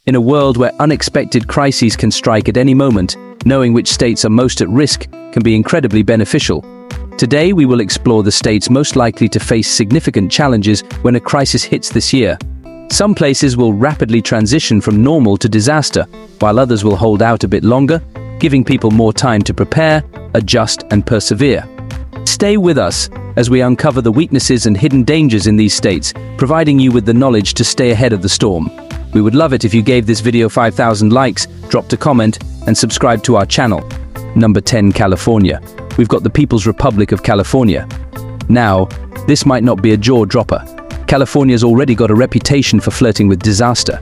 In a world where unexpected crises can strike at any moment, knowing which states are most at risk can be incredibly beneficial. Today we will explore the states most likely to face significant challenges when a crisis hits this year. Some places will rapidly transition from normal to disaster, while others will hold out a bit longer, giving people more time to prepare, adjust, and persevere. Stay with us as we uncover the weaknesses and hidden dangers in these states, providing you with the knowledge to stay ahead of the storm. We would love it if you gave this video 5,000 likes, dropped a comment, and subscribed to our channel. Number 10. California. We've got the People's Republic of California. Now, this might not be a jaw-dropper. California's already got a reputation for flirting with disaster.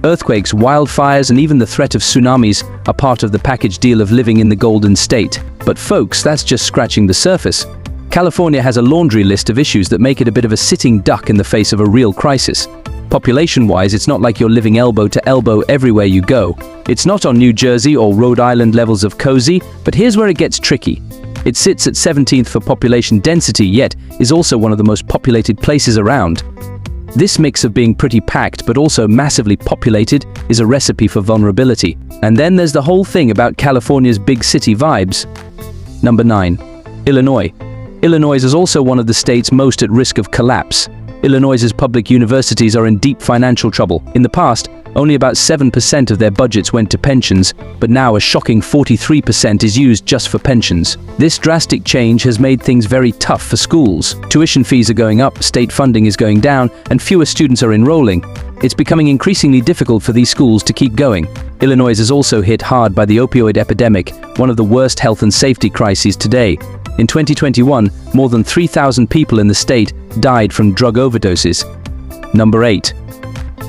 Earthquakes, wildfires, and even the threat of tsunamis are part of the package deal of living in the Golden State. But folks, that's just scratching the surface. California has a laundry list of issues that make it a bit of a sitting duck in the face of a real crisis. Population-wise, it's not like you're living elbow to elbow everywhere you go. It's not on New Jersey or Rhode Island levels of cozy, but here's where it gets tricky. It sits at 17th for population density, yet is also one of the most populated places around. This mix of being pretty packed but also massively populated is a recipe for vulnerability. And then there's the whole thing about California's big city vibes. Number 9. Illinois. Illinois is also one of the states most at risk of collapse. Illinois's public universities are in deep financial trouble. In the past, only about 7% of their budgets went to pensions, but now a shocking 43% is used just for pensions. This drastic change has made things very tough for schools. Tuition fees are going up, state funding is going down, and fewer students are enrolling. It's becoming increasingly difficult for these schools to keep going. Illinois is also hit hard by the opioid epidemic, one of the worst health and safety crises today. In 2021, more than 3,000 people in the state died from drug overdoses. Number 8.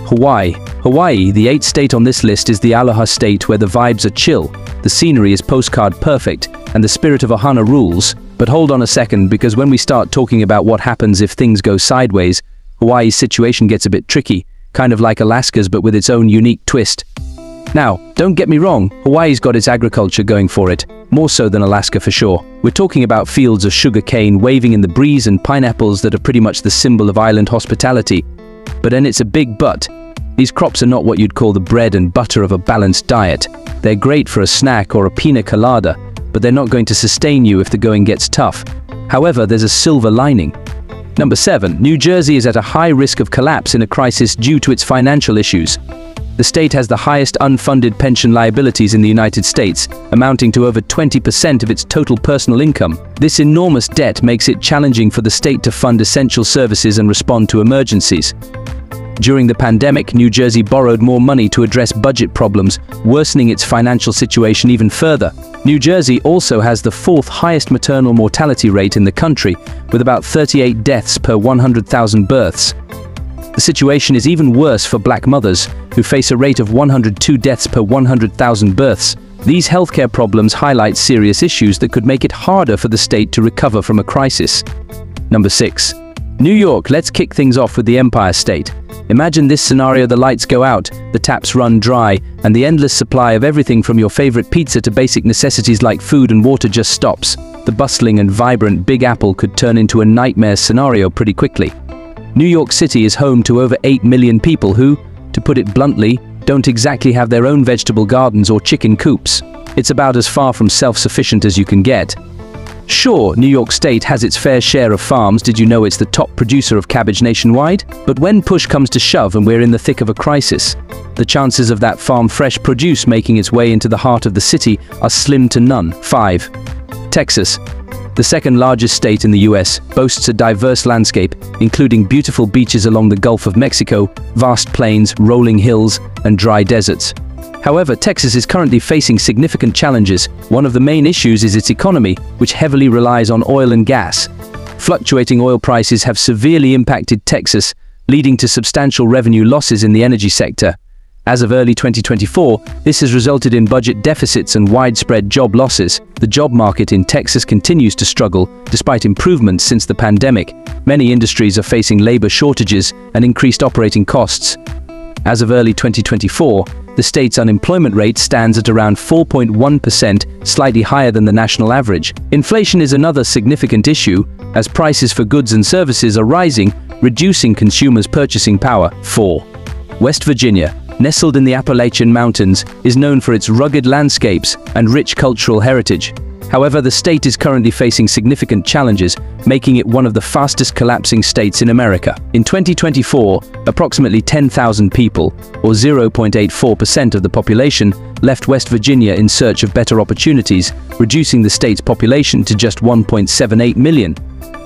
Hawaii. Hawaii, the 8th state on this list, is the Aloha state where the vibes are chill, the scenery is postcard perfect, and the spirit of ohana rules. But hold on a second, because when we start talking about what happens if things go sideways, Hawaii's situation gets a bit tricky, kind of like Alaska's but with its own unique twist. Now, don't get me wrong, Hawaii's got its agriculture going for it, more so than Alaska for sure. We're talking about fields of sugar cane waving in the breeze and pineapples that are pretty much the symbol of island hospitality. But then it's a big but. These crops are not what you'd call the bread and butter of a balanced diet. They're great for a snack or a pina colada, but they're not going to sustain you if the going gets tough. However, there's a silver lining. Number 7. New Jersey is at a high risk of collapse in a crisis due to its financial issues. The state has the highest unfunded pension liabilities in the United States, amounting to over 20% of its total personal income. This enormous debt makes it challenging for the state to fund essential services and respond to emergencies. During the pandemic, New Jersey borrowed more money to address budget problems, worsening its financial situation even further. New Jersey also has the 4th highest maternal mortality rate in the country, with about 38 deaths per 100,000 births. The situation is even worse for black mothers, who face a rate of 102 deaths per 100,000 births. These healthcare problems highlight serious issues that could make it harder for the state to recover from a crisis. Number 6. New York. Let's kick things off with the Empire State. Imagine this scenario: the lights go out, the taps run dry, and the endless supply of everything from your favorite pizza to basic necessities like food and water just stops. The bustling and vibrant Big Apple could turn into a nightmare scenario pretty quickly. New York City is home to over 8 million people who, to put it bluntly, don't exactly have their own vegetable gardens or chicken coops. It's about as far from self-sufficient as you can get. Sure, New York State has its fair share of farms. Did you know it's the top producer of cabbage nationwide? But when push comes to shove and we're in the thick of a crisis, the chances of that farm-fresh produce making its way into the heart of the city are slim to none. 5. Texas. The 2nd largest state in the US, boasts a diverse landscape, including beautiful beaches along the Gulf of Mexico, vast plains, rolling hills, and dry deserts. However, Texas is currently facing significant challenges. One of the main issues is its economy, which heavily relies on oil and gas. Fluctuating oil prices have severely impacted Texas, leading to substantial revenue losses in the energy sector. As of early 2024, this has resulted in budget deficits and widespread job losses. The job market in Texas continues to struggle, despite improvements since the pandemic. Many industries are facing labor shortages and increased operating costs. As of early 2024, the state's unemployment rate stands at around 4.1%, slightly higher than the national average. Inflation is another significant issue, as prices for goods and services are rising, reducing consumers' purchasing power. 4. West Virginia. nestled in the Appalachian Mountains, is known for its rugged landscapes and rich cultural heritage. However, the state is currently facing significant challenges, making it one of the fastest collapsing states in America. In 2024, approximately 10,000 people, or 0.84% of the population, left West Virginia in search of better opportunities, reducing the state's population to just 1.78 million.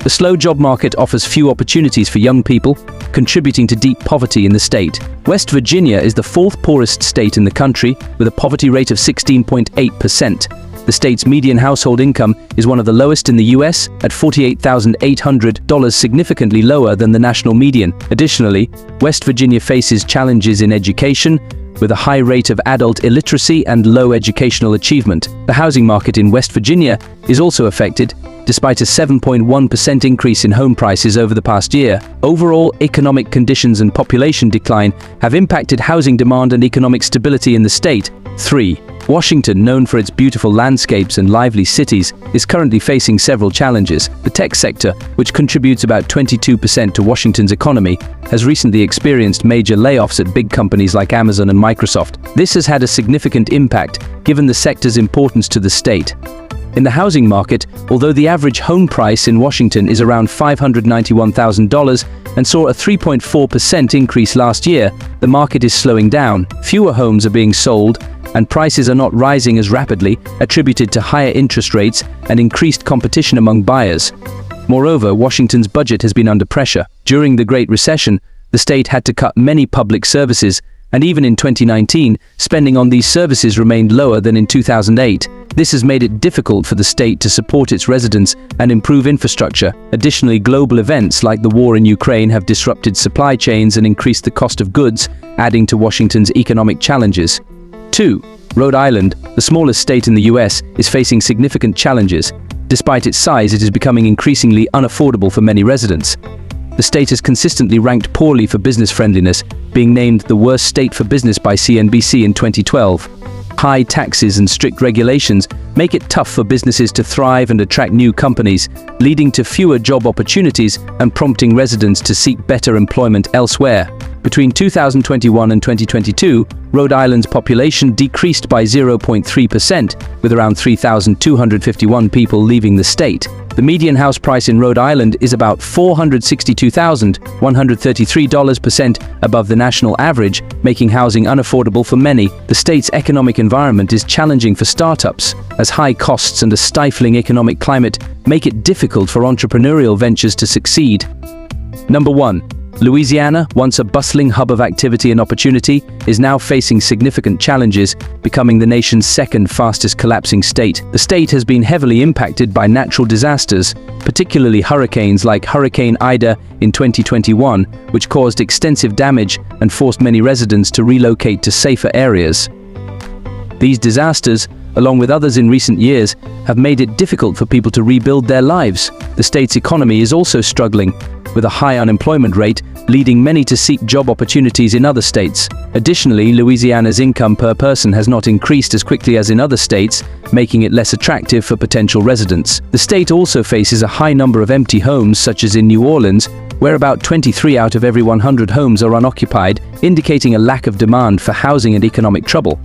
The slow job market offers few opportunities for young people, contributing to deep poverty in the state. West Virginia is the fourth poorest state in the country, with a poverty rate of 16.8%. The state's median household income is one of the lowest in the US, at $48,800, significantly lower than the national median. Additionally, West Virginia faces challenges in education, with a high rate of adult illiteracy and low educational achievement. The housing market in West Virginia is also affected, despite a 7.1% increase in home prices over the past year. Overall, economic conditions and population decline have impacted housing demand and economic stability in the state. 3. Washington, known for its beautiful landscapes and lively cities, is currently facing several challenges. The tech sector, which contributes about 22% to Washington's economy, has recently experienced major layoffs at big companies like Amazon and Microsoft. This has had a significant impact, given the sector's importance to the state. In the housing market, although the average home price in Washington is around $591,000 and saw a 3.4% increase last year, the market is slowing down. Fewer homes are being sold, and prices are not rising as rapidly, attributed to higher interest rates and increased competition among buyers. Moreover, Washington's budget has been under pressure. During the Great Recession, the state had to cut many public services, and even in 2019, spending on these services remained lower than in 2008. This has made it difficult for the state to support its residents and improve infrastructure. Additionally, global events like the war in Ukraine have disrupted supply chains and increased the cost of goods, adding to Washington's economic challenges. 2. Rhode Island, the smallest state in the US, is facing significant challenges. Despite its size, it is becoming increasingly unaffordable for many residents. The state has consistently ranked poorly for business friendliness, being named the worst state for business by CNBC in 2012. High taxes and strict regulations make it tough for businesses to thrive and attract new companies, leading to fewer job opportunities and prompting residents to seek better employment elsewhere. Between 2021 and 2022, Rhode Island's population decreased by 0.3%, with around 3,251 people leaving the state. The median house price in Rhode Island is about $462,133 above the national average, making housing unaffordable for many. The state's economic environment is challenging for startups, as high costs and a stifling economic climate make it difficult for entrepreneurial ventures to succeed. Number 1. Louisiana, once a bustling hub of activity and opportunity, is now facing significant challenges, becoming the nation's second fastest collapsing state. The state has been heavily impacted by natural disasters, particularly hurricanes like Hurricane Ida in 2021, which caused extensive damage and forced many residents to relocate to safer areas. These disasters, along with others in recent years, have made it difficult for people to rebuild their lives. The state's economy is also struggling, with a high unemployment rate, leading many to seek job opportunities in other states. Additionally, Louisiana's income per person has not increased as quickly as in other states, making it less attractive for potential residents. The state also faces a high number of empty homes, such as in New Orleans, where about 23 out of every 100 homes are unoccupied, indicating a lack of demand for housing and economic trouble.